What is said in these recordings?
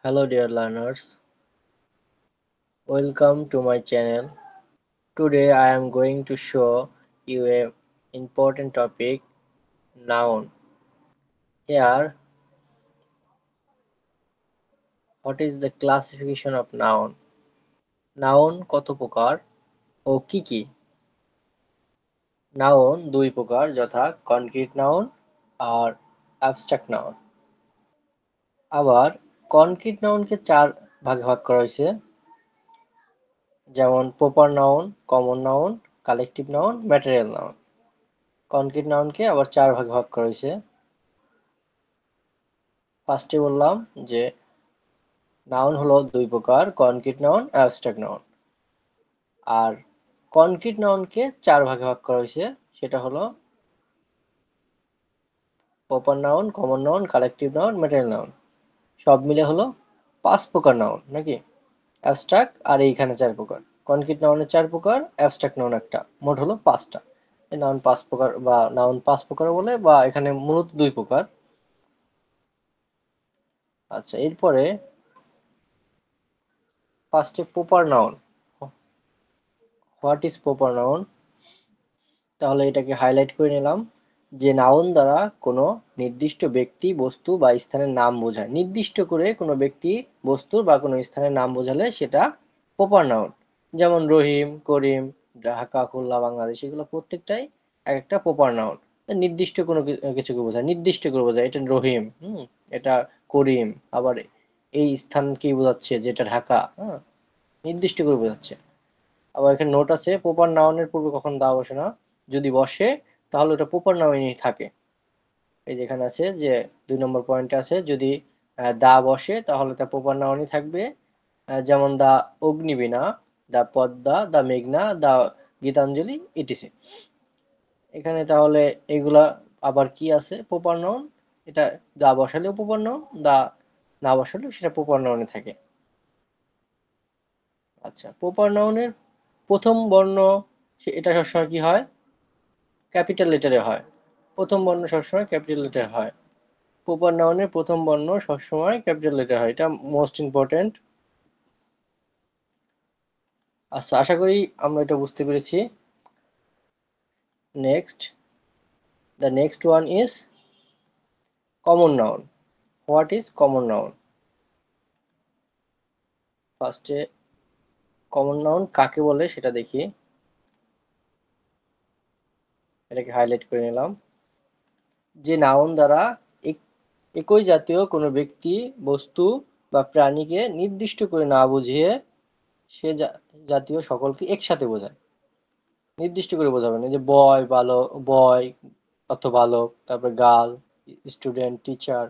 Hello dear learners, welcome to my channel. Today I am going to show you a important topic, noun. Here, what is the classification of noun? Noun কত প্রকার ও কি কি? Noun দুই প্রকার যথা concrete noun আর abstract noun। আবার concrete nounকে চার ভাগে ভাগ করা হয়েছে, যেমন proper noun, common noun, collective noun, material noun। concrete nounকে আবার চার ভাগে ভাগ করা হয়েছে। ফার্স্টে বললাম যে নাউন হলো দুই প্রকার, কনক্রিট নাউন, অ্যাবস্ট্রাক্ট নাউন। আর কনক্রিট নাউনকে চার ভাগে ভাগ করা হয়েছে, সেটা হলো proper noun, common noun, collective noun, material noun. সব মিলে হলো পাঁচ প্রকার নাউন নাকি? অ্যাবস্ট্রাক্ট আর এইখানে চার প্রকার। কনক্রিট নাউনের চার প্রকার, অ্যাবস্ট্রাক্ট নাউন একটা, মোট হলো পাঁচটা। এই নাউন পাঁচ প্রকার বা নাউন পাঁচ প্রকার বলে, বা এখানে মূলত দুই প্রকার। আচ্ছা, এরপরে ফার্স্টে proper noun. What is proper noun? তাহলে এটাকে হাইলাইট করে নিলাম যে নাউন দ্বারা কোনো নির্দিষ্ট ব্যক্তি, বস্তু বা স্থানের নাম বোঝায়। নির্দিষ্ট করে কোনো ব্যক্তি, বস্তু বা কোনো স্থানের নাম বোঝালে সেটা প্রপার নাউন। যেমন রহিম, করিম, ঢাকা, খুলনা, বাংলাদেশ, এগুলো প্রত্যেকটাই এক একটা প্রপার নাউন। নির্দিষ্ট কোনো কিছুকে বোঝায়, নির্দিষ্ট করে বোঝায় এটা রহিম, এটা করিম। আবার এই স্থানকেই বোঝাচ্ছে যেটা ঢাকা, নির্দিষ্ট করে বোঝাচ্ছে। আবার এখানে নোট আছে, প্রপার নাউনের পূর্বে কখন দা বসে না। যদি বসে তাহলে ওটা প্রপার নাউনই থাকে। এই যেখানে আছে যে 2 নম্বর পয়েন্টে আছে, যদি দা বসে তাহলে তা প্রপার নাউনই থাকবে। যেমন দা অগ্নিবীণা, দা পদ্মা, দা মেঘনা, দা গীতাঞ্জলি, ইটিসি। এখানে তাহলে এগুলা আবার কি আছে প্রপার নাউন? এটা দা বসালেও প্রপার নাউন, দা না বসালেও সেটা প্রপার নাউনে থাকে। আচ্ছা, প্রপার নাউনের প্রথম বর্ণ এটা সবসময় কি হয়? ক্যাপিটাল লেটারে হয়। প্রথম বর্ণ সবসময় ক্যাপিটাল লেটার হয়। প্রপার নাউনের প্রথম বর্ণ সবসময় ক্যাপিটাল লেটার হয়, এটা মোস্ট ইম্পর্টেন্ট। আচ্ছা, আশা করি আমরা এটা বুঝতে পেরেছি। Next, the next one is common noun. What is common noun? ফার্স্টে কমন নাউন কাকে বলে সেটা দেখি। এটাকে হাইলাইট করে নিলাম। যে নাউন দ্বারা একই জাতীয় কোনো ব্যক্তি, বস্তু বা প্রাণীকে নির্দিষ্ট করে না বুঝিয়ে সে জাতীয় সকলকে একসাথে বোঝায়। নির্দিষ্ট করে বোঝাবে না, যে বয়, বালক, বয় অর্থ বালক, তারপর গার্ল, স্টুডেন্ট, টিচার,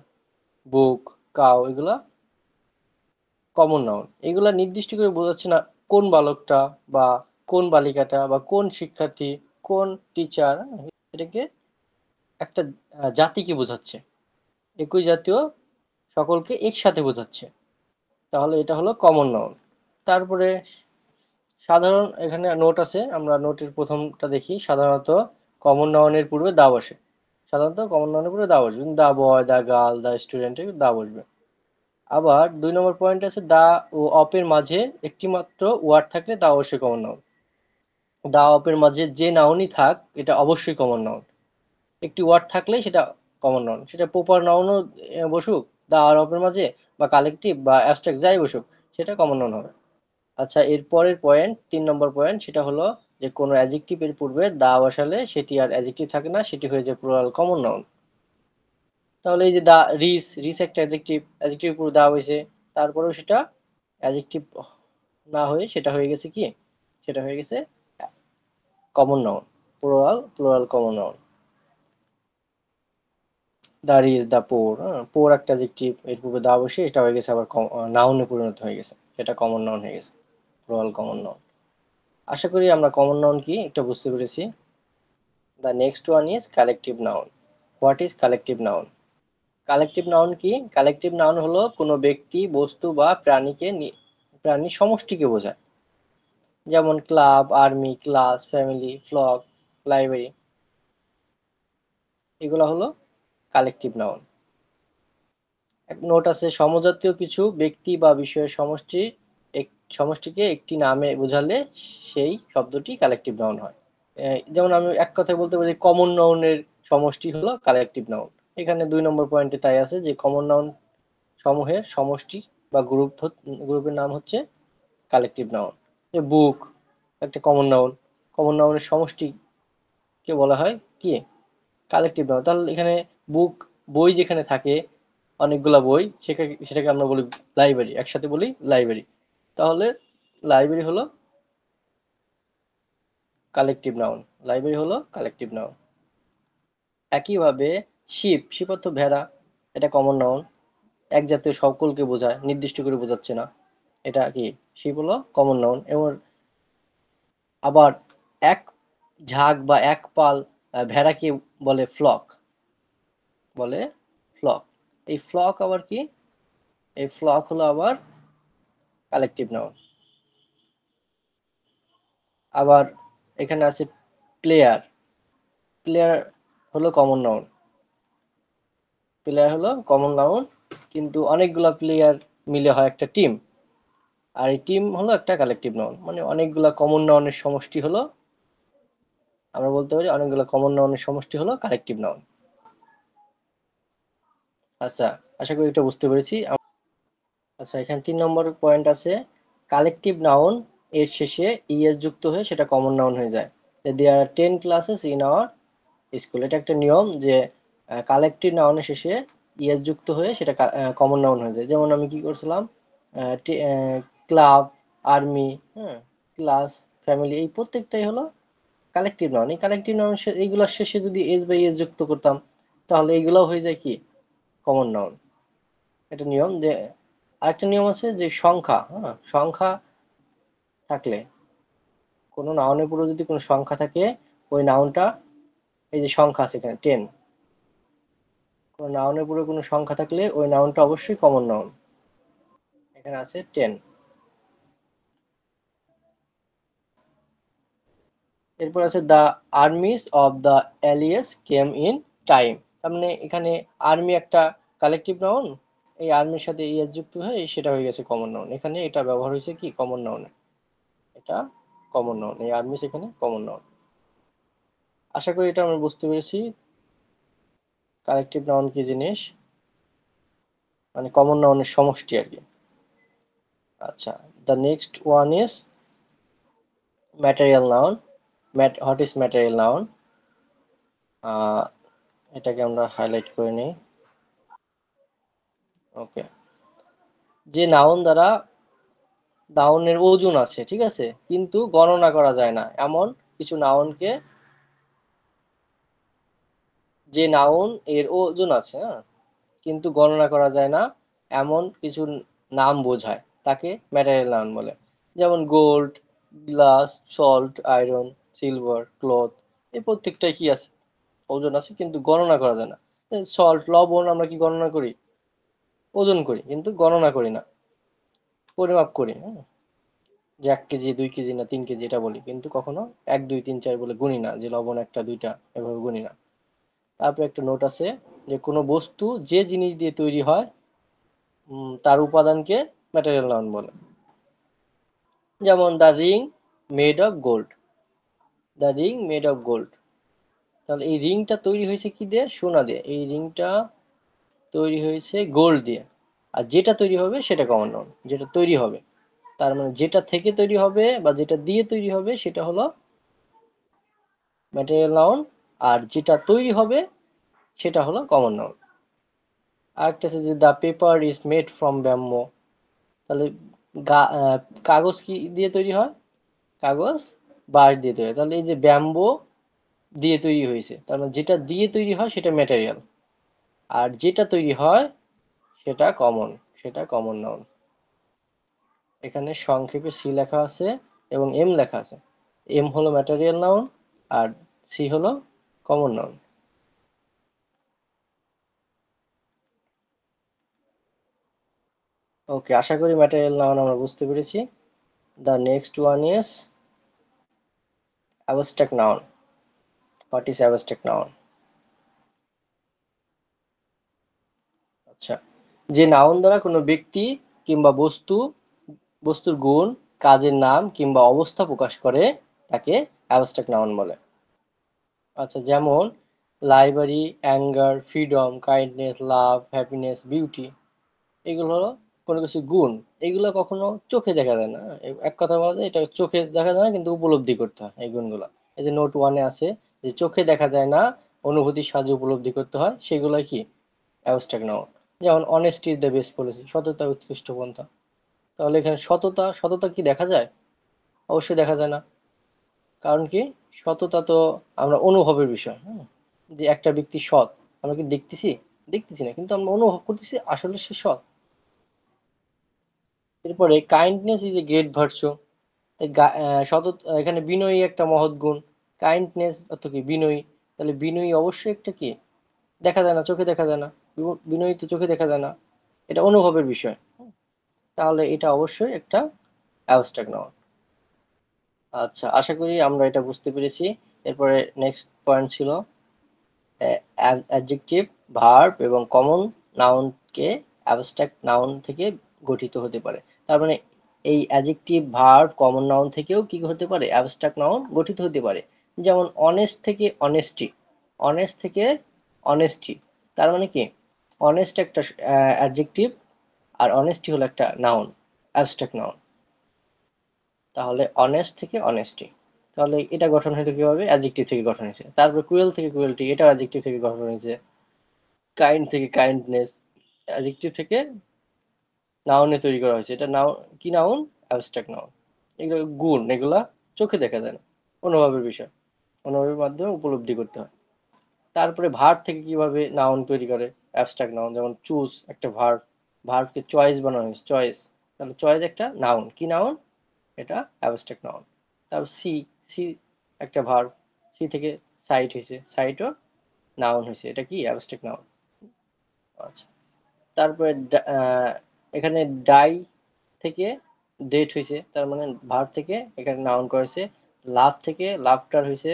বুক, কাউ, এগুলা কমন নাউন। এগুলা নির্দিষ্ট করে বোঝাচ্ছে না কোন বালকটা বা কোন বালিকাটা বা কোন শিক্ষার্থী, কোন টিচার। এটাকে একটা জাতিকে বোঝাচ্ছে, একই জাতীয় সকলকে একসাথে বোঝাচ্ছে। তাহলে এটা হলো কমন নাউন। তারপরে সাধারণ, এখানে নোট আছে, আমরা নোটের প্রথমটা দেখি। সাধারণত কমন নাউনের পূর্বে দা বসে। সাধারণত কমন নাউনের পূর্বে দা বসবে, দা বয়, দা গার্ল, দা স্টুডেন্ট, দা বসবে। আবার 2 নম্বর পয়েন্ট আছে, দা ও অপের মাঝে একটি মাত্র ওয়ার্ড থাকলে তা অবশ্যই কমন নাউন। দা অপের মাঝে যে নাউনই থাক, এটা অবশ্যই কমন নাউন। একটি ওয়ার্ড থাকলেই সেটা কমন নাউন, সেটা প্রপার নাউনও বসুক দা আর অপের মাঝে, বা কালেকটিভ বা অ্যাবস্ট্রাক্ট যাই বসুক, সেটা কমন নাউন হবে। আচ্ছা, এর পরের পয়েন্ট 3 নম্বর পয়েন্ট, সেটা হলো যে কোনো অ্যাডজেক্টিভের পূর্বে দা বসালে সেটি আর অ্যাডজেক্টিভ থাকে না, সেটি হয়ে যায় প্লুরাল কমন নাউন। তাহলে এই যে দা রিস, রিস একটা অ্যাডজেক্টিভ, অ্যাডজেক্টিভ পুরো দা হয়েছে, তারপরেও সেটা অ্যাডজেক্টিভ না হয়ে সেটা হয়ে গেছে কি? সেটা হয়ে গেছে common noun, plural, plural common noun. The rich, the poor, poor একটা অ্যাডজেক্টিভ, এর পূর্বে দা বসে এটা হয়ে গেছে আবার নাউনে পরিণত হয়ে গেছে, সেটা কমন নাউন হয়ে গেছে, প্লুরাল কমন নাউন। আশা করি আমরা কমন নাউন কি এটা বুঝতে পেরেছি। The next one is collective noun. What is collective noun? Collective noun কি? কালেকটিভ নাউন হলো কোনো ব্যক্তি, বস্তু বা প্রাণী সমষ্টিকে বোঝায়। যেমন club, army, class, family, flock, library, এগুলো হলো কালেকটিভ নাউন। এক নোট আছে, সমজাতীয় কিছু ব্যক্তি বা বিষয়ের সমষ্টিকে একটি নামে বোঝালে সেই শব্দটি কালেকটিভ নাউন হয়। যেমন আমি এক কথায় বলতে পারি কমন নাউনের সমষ্টি হলো কালেকটিভ নাউন। এখানে ২ নম্বর পয়েন্টে তাই আছে যে কমন নাউন সমূহের সমষ্টি বা গ্রুপের নাম হচ্ছে কালেকটিভ নাউন। যে বুক একটা কমন নাউন, কমন নাউনের সমষ্টিকে বলা হয় কি কালেকটিভ নাউন। তাহলে এখানে বুক বই যেখানে থাকে অনেকগুলা বই সেটাকে আমরা বলি লাইব্রেরি, একসাথে বলি লাইব্রেরি। তাহলে লাইব্রেরি হলো কালেকটিভ নাউন, লাইব্রেরি হলো কালেকটিভ নাউন। একইভাবে শিপ অর্থ ভেড়া, এটা কমন নাউন, এক জাতীয় সকলকে বোঝায়, নির্দিষ্ট করে বোঝাচ্ছে না। এটা কি শিপ হলো কমন নাউন। এবং আবার এক ঝাঁক বা এক পাল ভেড়াকে বলে ফ্লক, বলে ফ্লক। এই ফ্লক আবার কি, এই ফ্লক হলো আবার কালেকটিভ নাউন। আবার এখানে আছে প্লেয়ার, প্লেয়ার হলো কমন নাউন, প্লেয়ার হলো কমন নাউন, কিন্তু অনেকগুলা প্লেয়ার মিলে হয় একটা টিম, আর এই টিম হলো একটা কালেকটিভ নাউন। মানে অনেকগুলা কমন নাউনের সমষ্টি হলো, আমরা বলতে পারি অনেকগুলো কমন নাউনের সমষ্টি হলো কালেকটিভ নাউন। আচ্ছা, আশা করি এটা বুঝতে পেরেছি। আচ্ছা, এখানে ৩ নম্বর পয়েন্ট আছে, কালেকটিভ নাউন এর শেষে ইএস যুক্ত হয়ে সেটা কমন নাউন হয়ে যায়। দেয়ার আর 10 ক্লাসেস ইন আওয়ার স্কুল, এটা একটা নিয়ম যে কালেকটিভ নাউনের শেষে ইএস যুক্ত হয়ে সেটা কমন নাউন হয়ে যায়। যেমন আমি কি করছিলাম, ক্লাব, আর্মি, হ্যাঁ, ক্লাস, ফ্যামিলি, এই প্রত্যেকটাই হলো কালেকটিভ নাউন। এই কালেকটিভ নাউন এইগুলোর শেষে যদি এস বা ইএস যুক্ত করতাম তাহলে এইগুলাও হয়ে যায় কি কমন নাউন। এটা নিয়ম। যে আরেকটা নিয়ম আছে যে সংখ্যা, হ্যাঁ, সংখ্যা থাকলে কোনো নাউনের পুরো যদি কোনো সংখ্যা থাকে, ওই নাউনটা, এই যে সংখ্যা আছে এখানে 10, কোনো নাউনের পুরো কোনো সংখ্যা থাকলে ওই নাউনটা অবশ্যই কমন নাউন। এখানে আছে 10। এরপর আছে the armies of the allies came in time. তার মানে এখানে আর্মি একটা কালেকটিভ নাউন, এই আর্মির সাথে ইএস যুক্ত হয়ে সেটা হয়ে গেছে কমন নাউন। এখানে এটা ব্যবহার হয়েছে কি কমন নাউনে, এটা কমন নাউন, এই আর্মিস এখানে কমন নাউন। আশা করি এটা আমরা বুঝতে পেরেছি কালেকটিভ নাউন কি জিনিস, মানে কমন নাউনের সমষ্টি আর কি। আচ্ছা, the next one is material noun. What is material noun, এটাকে আমরা হাইলাইট করে নিই। ওকে, যে নাউন দ্বারা নাউনের ওজন আছে, ঠিক আছে, কিন্তু গণনা করা যায় না এমন কিছু নাউনকে, যে নাউন এর ওজন আছে, হ্যাঁ, কিন্তু গণনা করা যায় না এমন কিছু নাম বোঝায়, তাকে ম্যাটেরিয়াল নাউন বলে। যেমন gold, glass, salt, iron, silver, cloth, এই প্রত্যেকটাই কি আছে ওজন আছে কিন্তু গণনা করা যায় না। সল্ট, লবণ আমরা কি গণনা করি, ওজন করি কিন্তু গণনা করি না, পরিমাপ করি, হ্যাঁ, যে 1 কেজি 2 কেজি না 3 কেজি এটা বলি, কিন্তু কখনো 1 2 3 4 বলে গুনি না, যে লবণ একটা দুইটা এভাবে গুনি না। তারপর একটা নোট আছে যে কোনো বস্তু যে জিনিস দিয়ে তৈরি হয় তার উপাদানকে ম্যাটেরিয়াল নাউন বলে। যেমন the ring made of gold, the ring made of gold. তাহলে এই রিংটা তৈরি হয়েছে কি দিয়ে, সোনা দিয়ে, এই রিংটা তৈরি হয়েছে গোল্ড দিয়ে। আর যেটা তৈরি হবে সেটা কমন নাউন, যেটা তৈরি হবে, তার মানে যেটা থেকে তৈরি হবে বা যেটা দিয়ে তৈরি হবে সেটা হলো ম্যাটেরিয়াল নাউন, আর যেটা তৈরি হবে সেটা হলো কমন নাউন। আরেকটা আছে যে the paper is made from bamboo. তাহলে কাগজ কি দিয়ে তৈরি হয়, কাগজ বাঁশ দিয়ে তৈরি হয়। তাহলে এই যে ব্যাম্বো দিয়ে তৈরি হয়েছে, তার মানে যেটা দিয়ে তৈরি হয় সেটা ম্যাটেরিয়াল, আর যেটা তৈরি হয় সেটা কমন, সেটা কমন নাউন। এখানে সংক্ষেপে সি লেখা আছে এবং এম লেখা আছে। এম হলো ম্যাটেরিয়াল নাউন আর সি হলো কমন নাউন। ওকে, আশা করি ম্যাটেরিয়াল নাউন আমরা বুঝতে পেরেছি। The next one is abstract noun. What is abstract noun? আচ্ছা, যে নাউন দ্বারা কোনো ব্যক্তি কিংবা বস্তুর গুণ, কাজের নাম কিংবা অবস্থা প্রকাশ করে তাকে অ্যাবস্ট্রাক্ট নাউন বলে। আচ্ছা, যেমন লাইব্রেরি, অ্যাঙ্গার, ফ্রিডম, কাইন্ডনেস, লাভ, হ্যাপিনেস, বিউটি, এগুলো হলো কোনো কিছু গুণ। এগুলো কখনো চোখে দেখা যায় না। এক কথা বলা যায়, এটা চোখে দেখা যায় না, কিন্তু উপলব্ধি করতে হয় এই গুণগুলো। এই যে নোট ওয়ানে আছে যে চোখে দেখা যায় না, অনুভূতির সাহায্যে উপলব্ধি করতে হয়, সেগুলো কি অ্যাবস্ট্রাক্ট নাউন। যেমন honesty is the best policy, সততা উৎকৃষ্ট পন্থা। তাহলে এখানে সততা, সততা কি দেখা যায়? অবশ্যই দেখা যায় না। কারণ কি, সততা তো আমরা অনুভবের বিষয়। যে একটা ব্যক্তি সৎ, আমরা কি দেখতেছি? দেখতেছি না, কিন্তু আমরা অনুভব করতেছি আসলে সে সৎ। এরপরে kindness is a great virtue. এখানে বিনয়ী একটা মহৎ গুণ। কাইন্ডনেস অর্থ কি বিনয়ী, তাহলে বিনয়ী অবশ্যই একটা কি, দেখা যায় না, চোখে দেখা যায় না। বিনয়ী তো চোখে দেখা যায় না, এটা অনুভবের বিষয়। তাহলে এটা অবশ্যই একটা অ্যাবস্ট্রাক্ট নাউন। আচ্ছা, আশা করি আমরা এটা বুঝতে পেরেছি। এরপরে নেক্সট পয়েন্ট ছিল অ্যাডজেক্টিভ, ভার্ব এবং কমন নাউনকে অ্যাবস্ট্রাক্ট নাউন থেকে গঠিত হতে পারে। তার মানে এই অ্যাডজেক্টিভ, ভার্ব, কমন নাউন থেকেও কি হতে পারে, অ্যাবস্ট্রাক্ট নাউন গঠিত হতে পারে। যেমন অনেস্ট থেকে অনেস্টি, অনেস্ট থেকে অনেস্টি, তার মানে কি, অনেস্ট একটা অ্যাডজেক্টিভ, আর অনেস্টি হলো একটা নাউন, অ্যাবস্ট্রাক্ট নাউন। তাহলে অনেস্ট থেকে অনেস্টি, তাহলে এটা গঠন হয়েছে কিভাবে, অ্যাডজেক্টিভ থেকে গঠন হয়েছে। তারপর ক্রুয়েল থেকে ক্রুয়েলটি, এটা অ্যাডজেক্টিভ থেকে গঠন হয়েছে। কাইন্ড থেকে কাইন্ডনেস, অ্যাডজেক্টিভ থেকে নাউনে তৈরি করা হয়েছে। এটা নাউন, কি নাউন, অ্যাবস্ট্রাক্ট নাউন। এগুলো গুণ, এগুলা চোখে দেখা যায় না, অনুভবের বিষয়, অনুভবের মাধ্যমে উপলব্ধি করতে হয়। তারপরে ভার্ব থেকে কিভাবে নাউন তৈরি করে, অ্যাবস্ট্রাক্ট নাউন। যেমন চুজ একটা ভার্ব, ভার্বকে চয়েস বানানো হয়েছে, চয়েস, তাহলে চয়েস একটা নাউন, কি নাউন, এটা অ্যাবস্ট্রাক্ট নাউন। তারপর সি, সি একটা ভার্ব, সি থেকে সাইট হয়েছে, সাইটও নাউন হয়েছে, এটা কি অ্যাবস্ট্রাক্ট নাউন। আচ্ছা, তারপরে এখানে ডাই থেকে ডেট হয়েছে, তার মানে ভার্ব থেকে এখানে নাউন করেছে। লাভ থেকে লাফটার হয়েছে।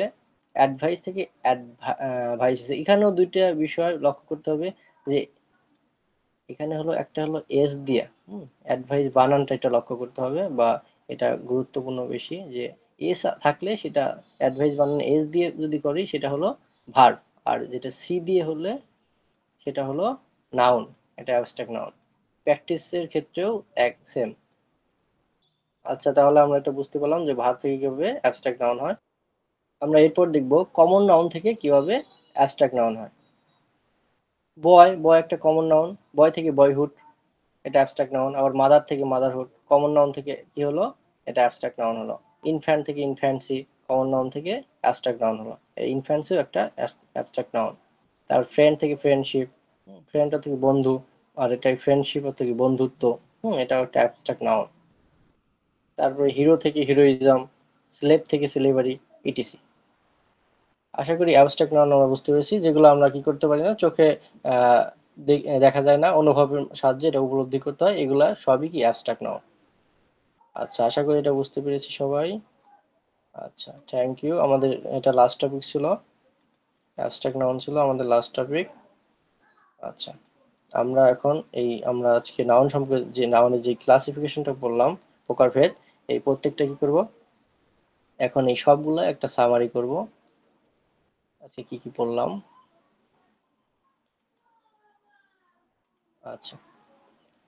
অ্যাডভাইস থেকে অ্যাডভাইস হয়েছে। এখানেও দুইটা বিষয় লক্ষ্য করতে হবে, যে এখানে হলো একটা হলো এস দিয়া, অ্যাডভাইস বানানটা এটা লক্ষ্য করতে হবে, বা এটা গুরুত্বপূর্ণ বেশি, যে এস থাকলে সেটা অ্যাডভাইস বানান, এস দিয়ে যদি করি সেটা হলো ভার্ব, আর যেটা সি দিয়ে হলে সেটা হলো নাউন, এটা অ্যাবস্ট্রাক্ট নাউন। প্র্যাকটিসের ক্ষেত্রেও এক সেম। আচ্ছা, তাহলে আমরা এটা বুঝতে পারলাম যে ভার্ব থেকে কিভাবে অ্যাবস্ট্রাক্ট নাউন হয়। আমরা এরপর দেখব কমন নাউন থেকে কিভাবে অ্যাবস্ট্রাক্ট নাউন হয়। বয়, বয় একটা কমন নাউন, বয় থেকে বয়হুড, এটা অ্যাবস্ট্রাক্ট নাউন। আবার মাদার থেকে মাদারহুড, কমন নাউন থেকে কি হলো, এটা অ্যাবস্ট্রাক্ট নাউন হলো। ইনফ্যান্ট থেকে ইনফ্যান্সি, কমন নাউন থেকে অ্যাবস্ট্রাক্ট নাউন হলো। এই ইনফ্যান্সিও একটা অ্যাবস্ট্রাক্ট নাউন। তারপর ফ্রেন্ড থেকে ফ্রেন্ডশিপ, ফ্রেন্ড থেকে বন্ধু, আর এটা ফ্রেন্ডশিপ থেকে বন্ধুত্ব, এটাও একটা অ্যাবস্ট্রাক্ট নাউন। তারপরে হিরো থেকে হিরোইজম, স্লেভ থেকে স্লেভারি, ইটিসি। আশা করি অ্যাবস্ট্রাক্ট নাউন আমরা বুঝতে পেরেছি, যেগুলো আমরা কি করতে পারি না, চোখে আহ, দেখা যায় না, অনুভবের সাহায্যে এটা উপলব্ধি করতে হয়, এগুলা সবই কি অ্যাবস্ট্রাক্ট নাউন। আচ্ছা, আশা করি এটা বুঝতে পেরেছি সবাই। আচ্ছা, থ্যাংক ইউ। আমাদের এটা লাস্ট টপিক ছিল, অ্যাবস্ট্রাক্ট নাউন ছিল আমাদের লাস্ট টপিক। আচ্ছা, আমরা আজকে নাউন সম্পর্কে, যে নাউনের যে ক্লাসিফিকেশনটা বললাম, প্রকারভেদ, এই প্রত্যেকটা কি করব, এখন এই সবগুলো একটা সামারি করব। আচ্ছা, কি কি বললাম। আচ্ছা,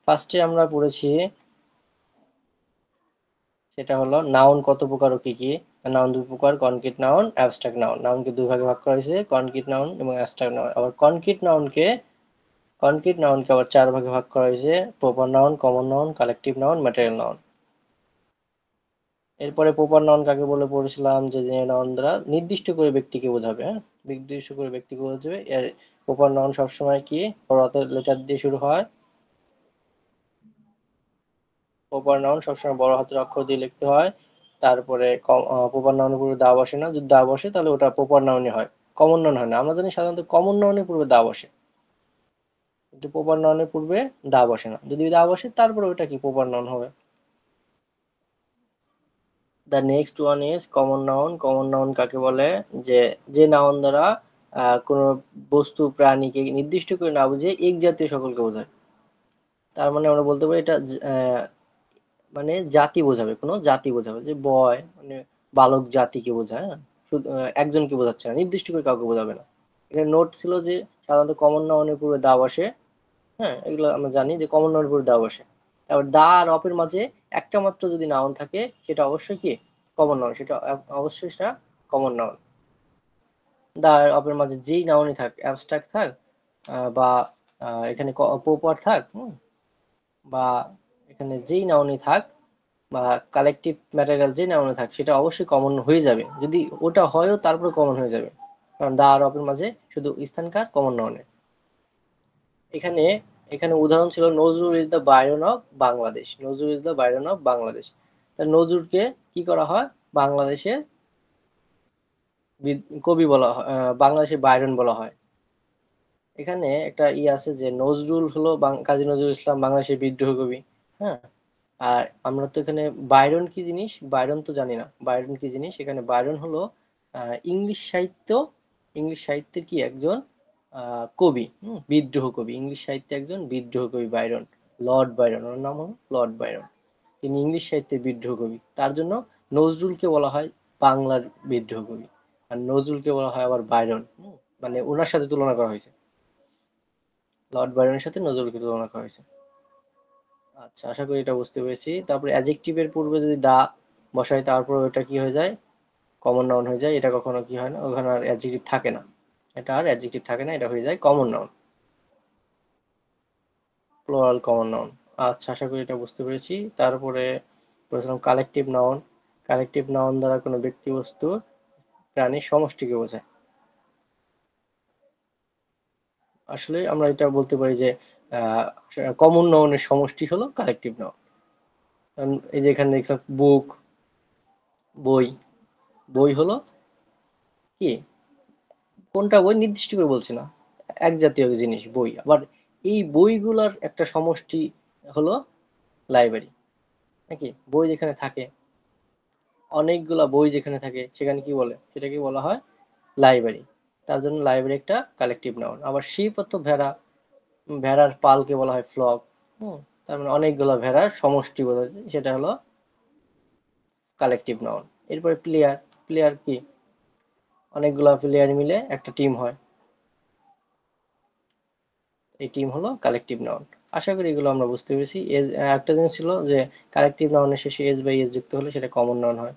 ফার্স্টে আমরা পড়েছি, সেটা হলো নাউন কত প্রকার ও কি কি। নাউন দুই প্রকার, কনক্রিট নাউন, অ্যাবস্ট্রাক্ট নাউন। নাউনকে দুই ভাগে ভাগ করা হয়েছে, কনক্রিট নাউন এবং অ্যাবস্ট্রাক্ট নাউন। আবার কনক্রিট নাউনকে আবার চার ভাগে ভাগ করা হয়েছে, proper noun, common noun, collective noun, material noun. এরপরে প্রপার নাউন কাকে বলে পড়েছিলাম, যে যে নাউন দ্বারা নির্দিষ্ট করে ব্যক্তিকে বোঝাবে, নির্দিষ্ট করে ব্যক্তিকে বোঝাবে। এর প্রপার নাউন সবসময় কি, বড় হাতের লেটার দিয়ে শুরু হয়। প্রপার নাউন সবসময় বড় হাতের অক্ষর দিয়ে লিখতে হয়। তারপরে প্রপার নাউনের পূর্বে দা বসে না, যদি দা বসে তাহলে ওটা প্রপার নাউনই হয়, কমন নাউন হয় না। আমরা জানি সাধারণত কমন নাউনের পূর্বে দা বসে, কিন্তু প্রপার নাউনের পূর্বে দা বসে না। যদি দা বসে তারপরে ওটা কি প্রপার নাউন হবে। The next one is common noun. Common noun কাকে বলে, যে যে নাউন দ্বারা কোনো বস্তু প্রাণীকে নির্দিষ্ট করে না বুঝে এক জাতীয় সকলকে বোঝায়। তার মানে আমরা বলতে পারি এটা মানে জাতি বোঝাবে, কোনো জাতি বোঝাবে, যে বয় মানে বালক জাতিকে বোঝায়, হ্যাঁ? শুধু একজনকে বোঝাচ্ছে না, নির্দিষ্ট করে কাউকে বোঝাবে না। এটা নোট ছিল যে সাধারণত কমন নাউনের পূর্বে দা বসে, হ্যাঁ? এগুলো আমরা জানি যে কমন নাউনের পূর্বে দা বসে। তারপর দা আর অপের মাঝে একটা মাত্র যদি নাউন থাকে সেটা অবশ্যই কি কমন নাউন, সেটা অবশ্যই সেটা কমন নাউন। দা আর অপের মাঝে যেই নাউনই থাক, অ্যাবস্ট্রাক্ট থাক বা এখানে প্রপার থাক, বা এখানে যেই নাউনই থাক, বা কালেকটিভ ম্যাটেরিয়াল যে নাউনে থাক, সেটা অবশ্যই কমন হয়ে যাবে। যদি ওটা হয়ও তারপরে কমন হয়ে যাবে, কারণ দা আর অপের মাঝে শুধু স্থানকার কমন নাউনে। এখানে এখানে উদাহরণ ছিল Nazrul is the Byron of Bangladesh, Nazrul is the Byron of Bangladesh. তা নজরুলকে কি করা হয়, বাংলাদেশের কবি বলা হয়, বাংলাদেশের বাইরন বলা হয়। এখানে একটা আছে যে নজরুল হলো কাজী নজরুল ইসলাম বাংলাদেশের বিদ্রোহ কবি, হ্যাঁ? আর আমরা তো এখানে বাইরন কি জিনিস, বাইরন তো জানি না বাইরন কি জিনিস। এখানে বাইরন হলো ইংলিশ সাহিত্য, ইংলিশ সাহিত্যের কি একজন কবি, বিদ্রোহ কবি, ইংলিশ সাহিত্যে একজন বিদ্রোহ কবি বাইরন, লর্ড বাইরন, ওর নাম হলো লর্ড বাইরন। তিনি ইংলিশ সাহিত্যের বিদ্রোহ কবি, তার জন্য নজরুলকে বলা হয় বাংলার বিদ্রোহ কবি, আর নজরুলকে বলা হয় আবার বাইরন, মানে ওনার সাথে তুলনা করা হয়েছে, লর্ড বাইরনের সাথে নজরুলকে তুলনা করা হয়েছে। আচ্ছা, আশা করি এটা বুঝতে পেরেছি। তারপরে অ্যাডজেক্টিভের পূর্বে যদি দা বসাই, তারপর ওটা কি হয়ে যায়, কমন নাউন হয়ে যায়। এটা কখনো কি হয় না, ওখানে আর অ্যাডজেক্টিভ থাকে না, এটা আর অ্যাডজেক্টিভ থাকে না, এটা হয়ে যায় common noun, plural common noun. আচ্ছা, আশা করি এটা বুঝতে পেরেছি। তারপরে বলেছিলাম কালেকটিভ নাউন, কালেকটিভ নাউন দ্বারা কোনো ব্যক্তি বস্তু প্রাণীর সমষ্টিকে বোঝায়। আসলে আমরা এটা বলতে পারি যে কমন নাউনের সমষ্টি হলো কালেকটিভ নাউন। এই যে এখানে দেখলাম বুক, বই, বই হলো কি, কোনটা বই নির্দিষ্ট করে বলছি না, এক জাতীয় জিনিস বই। আবার এই বইগুলার একটা সমষ্টি হলো লাইব্রেরি, নাকি? বই যেখানে থাকে, অনেকগুলা বই যেখানে থাকে, সেখানে কি বলে, সেটাকে বলা হয় লাইব্রেরি। তার জন্য লাইব্রেরি একটা কালেকটিভ নাউন। আবার শিপ অর্থ ভেড়া, ভেড়ার পালকে বলা হয় ফ্লক। হুম, তার মানে অনেকগুলা ভেড়ার সমষ্টি বোঝাচ্ছে, সেটা হলো কালেকটিভ নাউন। এরপরে প্লেয়ার, প্লেয়ার কি, অনেকগুলা প্লেয়ার মিলে একটা টিম হয়, এই টিম হলো কালেকটিভ নাউন। আশা করি এগুলো আমরা বুঝতে পেরেছি। একটা জিনিস ছিল যে কালেকটিভ নাউনের শেষে এস বাই এস যুক্ত হলে সেটা কমন নাউন হয়,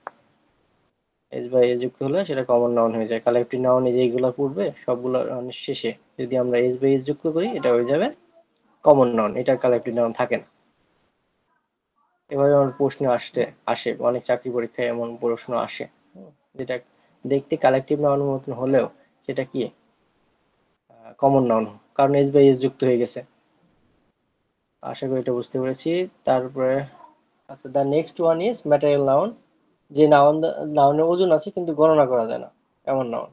এস বাই এস যুক্ত হলে সেটা কমন নাউন হয়ে যায়। কালেকটিভ নাউন এই যে এইগুলো পূর্বে সবগুলোর শেষে যদি আমরা এস বাই এস যুক্ত করি, এটা হয়ে যাবে কমন নাউন, এটার কালেকটিভ নাউন থাকে না। এভাবে আমার প্রশ্ন আসে অনেক চাকরি পরীক্ষায়, এমন প্রশ্ন আসে, যেটা দেখতে কালেকটিভ নাউনের মতন হলেও সেটা কি কমন নাউন, কারণ এস বাই এস যুক্ত হয়ে গেছে। আশা করি এটা বুঝতে পেরেছি। তারপরে আচ্ছা, the next one is material noun, যে নাউনের ওজন আছে কিন্তু গণনা করা যায় না, এমন নাউন।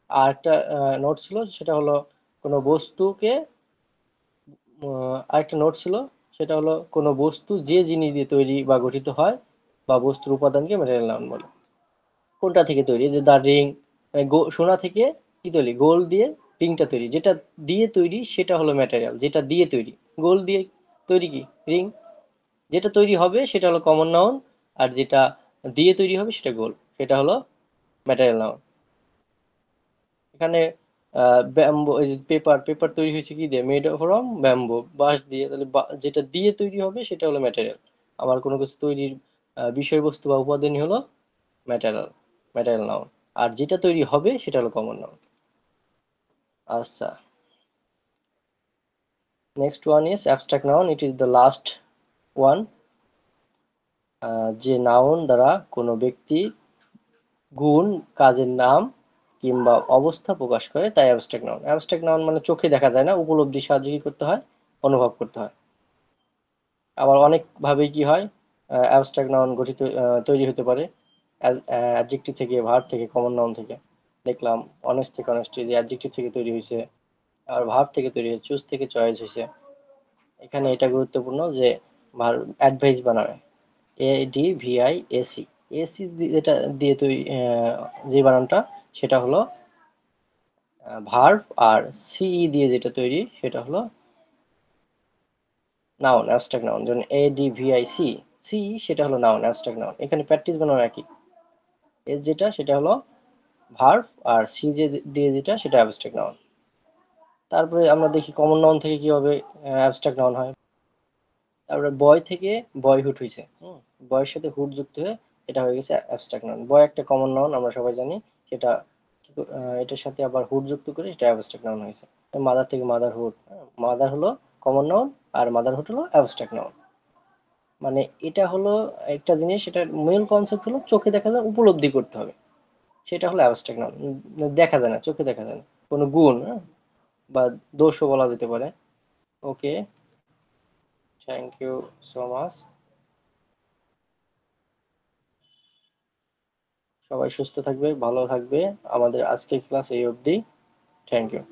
আর একটা নোট ছিল, সেটা হলো কোনো বস্তুকে, আরেকটা নোট ছিল, সেটা হলো কোনো বস্তু যে জিনিস দিয়ে তৈরি বা গঠিত হয়, বা বস্তুর উপাদানকে ম্যাটেরিয়াল নাউন বলে। কোনটা থেকে তৈরি, যে দা রিং, সোনা থেকে কি তৈরি, গোল্ড দিয়ে রিংটা তৈরি, যেটা দিয়ে তৈরি সেটা হলো ম্যাটেরিয়াল, যেটা দিয়ে তৈরি, গোল্ড দিয়ে তৈরি কি রিং, যেটা তৈরি হবে সেটা হলো কমন নাউন, আর যেটা দিয়ে তৈরি হবে সেটা গোল, সেটা হলো ম্যাটেরিয়াল নাউন। এখানে ব্যাম্বো, এই যে পেপার, পেপার তৈরি হয়েছে কি দিয়ে, মেড ফ্রম ব্যাম্বো, বাঁশ দিয়ে, তাহলে যেটা দিয়ে তৈরি হবে সেটা হলো ম্যাটেরিয়াল। আবার কোনো কিছু তৈরির বিষয়বস্তু বা উপাদানই হলো ম্যাটেরিয়াল, ম্যাটেরিয়াল নাউন। আর যেটা তৈরি হবে সেটা হলো কমন নাউন। আচ্ছা, next one is abstract noun, it is the last one. যে নাউন দ্বারা কোনো ব্যক্তি, গুণ, কাজের নাম কিংবা অবস্থা প্রকাশ করে, তাই অ্যাবস্ট্রাক্ট নাউন। অ্যাবস্ট্রাক্ট নাউন মানে চোখে দেখা যায় না, উপলব্ধির সাহায্যে কি করতে হয়, অনুভব করতে হয়। আবার অনেক ভাবেই কি হয়, অ্যাবস্ট্রাক্ট নাউন গঠিত তৈরি হতে পারে অ্যাডজেক্টিভ থেকে, ভার্ব থেকে, কমন নাউন থেকে। দেখলাম অনেস্ট থেকে অনেস্টি, যে অ্যাডজেক্টিভ থেকে তৈরি হয়েছে, আর ভার্ব থেকে তৈরি হয়েছে, চুজ থেকে চয়েস হয়েছে। এখানে এটা গুরুত্বপূর্ণ যে ভার্ব অ্যাডভাইস বানাবে, ADVIAC, এসি যেটা দিয়ে তৈরি, যে বানানটা, সেটা হলো ভার্ব, আর সিই দিয়ে যেটা তৈরি সেটা হলো নাউন, অ্যাবস্ট্রাক্ট নাউন, যেমন ADVIC, সি সেটা হলো নাউন, অ্যাবস্ট্রাক্ট নাউন। এখানে প্র্যাকটিস বানানো একই। এস যেটা সেটা হলো ভার্ব, আর সি যে দিয়ে যেটা সেটা অ্যাবস্ট্রাক্ট নাউন। তারপরে আমরা দেখি কমন নাউন থেকে কিভাবে অ্যাবস্ট্রাক্ট নাউন হয়। তারপরে বয় থেকে বয়হুড হয়েছে, বয়ের সাথে হুড যুক্ত হয়ে এটা হয়ে গেছে অ্যাবস্ট্রাক্ট নাউন। বয় একটা কমন নাউন, আমরা সবাই জানি। সেটা এটার সাথে আবার হুড যুক্ত করে এটা অ্যাবস্ট্রাক্ট নাউন হয়েছে। মাদার থেকে মাদারহুড, মাদার হলো কমন নাউন আর মাদারহুড হলো অ্যাবস্ট্রাক্ট নাউন। মানে এটা হলো একটা জিনিস, এটার মূল কনসেপ্ট হলো চোখে দেখা যায়, উপলব্ধি করতে হবে, সেটা হলো অ্যাবস্ট্রাক্ট নাউন। দেখা যায় না, চোখে দেখা যায় না কোনো গুণ, বা দোষও বলা যেতে পারে। ওকে, থ্যাংক ইউ সো মাচ। সবাই সুস্থ থাকবে, ভালো থাকবে। আমাদের আজকের ক্লাস এই অবধি। Thank you.